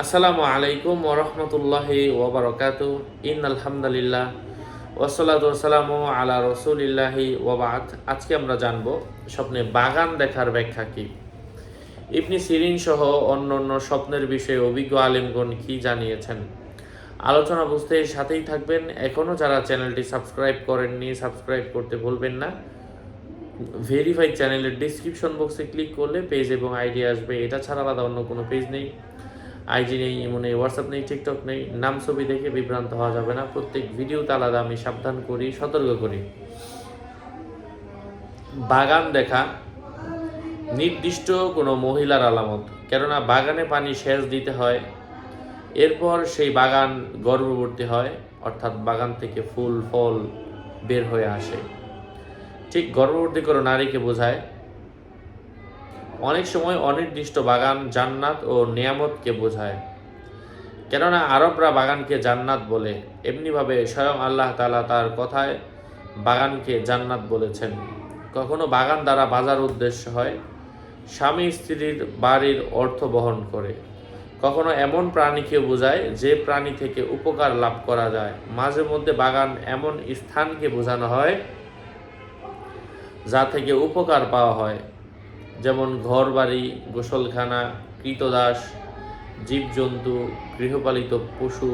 আসসালামু আলাইকুম ওরহমতুল্লাহি ওবরাকাতু ইন্নাল হামদুলিল্লাহ ওয়াসসালাতু ওয়াসসালামু আলা রাসূলিল্লাহি ওয়া বা'দ। আজকে আমরা জানব স্বপ্নে বাগান দেখার ব্যাখ্যা কি। ইবনে সিরিন সহ অন্যান্য স্বপ্নের বিষয়ে অভিজ্ঞ আলেমগণ কি জানিয়েছেন, আলোচনা বুঝতে সাথেই থাকবেন। এখনও যারা চ্যানেলটি সাবস্ক্রাইব করেননি, সাবস্ক্রাইব করতে ভুলবেন না। ভেরিফাইড চ্যানেলের ডিসক্রিপশন বক্সে ক্লিক করলে পেজ এবং আইডি আসবে। এটা ছাড়া আলাদা অন্য কোনো পেজ নেই, আইজি নেই, ইমো নেই, হোয়াটসঅ্যাপ নেই, টিকটক নেই। নাম ছবি দেখে বিভ্রান্ত হওয়া যাবে না। প্রত্যেক ভিডিওতে আলাদা আমি সাবধান করি, সতর্ক করি। বাগান দেখা নির্দিষ্ট কোনো মহিলার আলামত, কেননা বাগানে পানি সেচ দিতে হয়, এরপর সেই বাগান গর্ভবতী হয়, অর্থাৎ বাগান থেকে ফুল ফল বের হয়ে আসে। ঠিক গর্ভবতী কোনো নারীকে বোঝায়। অনেক সময় অনির্দিষ্ট বাগান জান্নাত ও নিয়ামতকে বোঝায়, কেননা আরবরা বাগানকে জান্নাত বলে। এমনিভাবে স্বয়ং আল্লাহ তাআলা তার কথায় বাগানকে জান্নাত বলেছেন। কখনো বাগান দ্বারা বাজার উদ্দেশ্য হয়, স্বামী স্ত্রীর বাড়ির অর্থ বহন করে। কখনো এমন প্রাণীকে বোঝায় যে প্রাণী থেকে উপকার লাভ করা যায়। মাঝে মধ্যে বাগান এমন স্থানকে বোঝানো হয় যা থেকে উপকার পাওয়া হয়, যেমন ঘর বাড়ি, গোসলখানা, কৃতদাস, জীবজন্তু, গৃহপালিত পশু।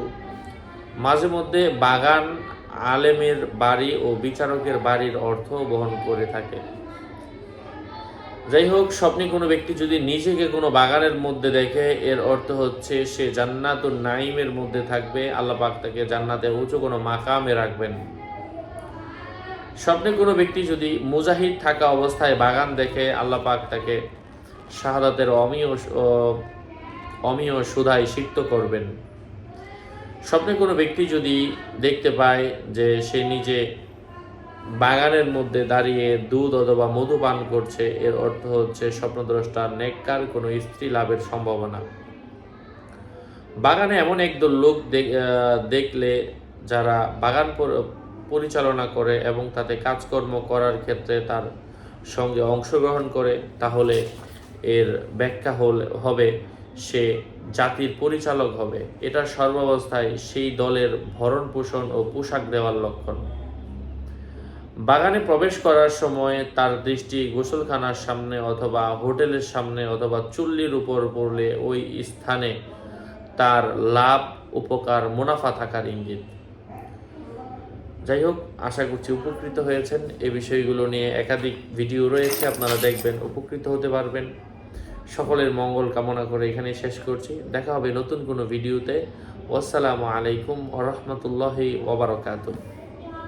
মাঝে মধ্যে বাগান আলেমের বাড়ি ও বিচারকের বাড়ির অর্থ বহন করে থাকে। যাই হোক, স্বপ্নে কোনো ব্যক্তি যদি নিজেকে কোনো বাগানের মধ্যে দেখে, এর অর্থ হচ্ছে সে জান্নাতুন নাঈমের মধ্যে থাকবে। আল্লাহ পাক তাকে জান্নাতে উঁচু কোনো মাকামে রাখবেন। স্বপ্নে কোনো ব্যক্তি যদি মুজাহিদ থাকা অবস্থায় বাগান দেখে, আল্লাহ পাক তাকে শাহাদাতের অমীয় সুধায় সিক্ত করবেন। স্বপ্নে কোনো ব্যক্তি যদি দেখতে পায় যে সে নিজে বাগানের মধ্যে দাঁড়িয়ে দুধ অথবা মধু পান করছে, এর অর্থ হচ্ছে স্বপ্নদ্রষ্টার নেককার কোনো স্ত্রী লাভের সম্ভাবনা। বাগানে এমন একদল লোক দেখলে যারা বাগান পরিচালনা করে এবং তাতে কাজকর্ম করার ক্ষেত্রে তার সঙ্গে অংশগ্রহণ করে, তাহলে এর ব্যাখ্যা হবে সে জাতির পরিচালক হবে। এটা সর্বাবস্থায় সেই দলের ভরণ পোষণ ও পোশাক দেওয়ার লক্ষণ। বাগানে প্রবেশ করার সময় তার দৃষ্টি গোসলখানার সামনে অথবা হোটেলের সামনে অথবা চুল্লির উপর পড়লে ওই স্থানে তার লাভ, উপকার, মুনাফা থাকার ইঙ্গিত। যাই হোক, আশা করছি উপকৃত হয়েছেন। এই বিষয়গুলো নিয়ে একাধিক ভিডিও রয়েছে, আপনারা দেখবেন, উপকৃত হতে পারবেন। সকলের মঙ্গল কামনা করে এখানে শেষ করছি। দেখা হবে নতুন কোনো ভিডিওতে। আসসালামু আলাইকুম ওয়া রাহমাতুল্লাহি ওয়া বারাকাতুহু।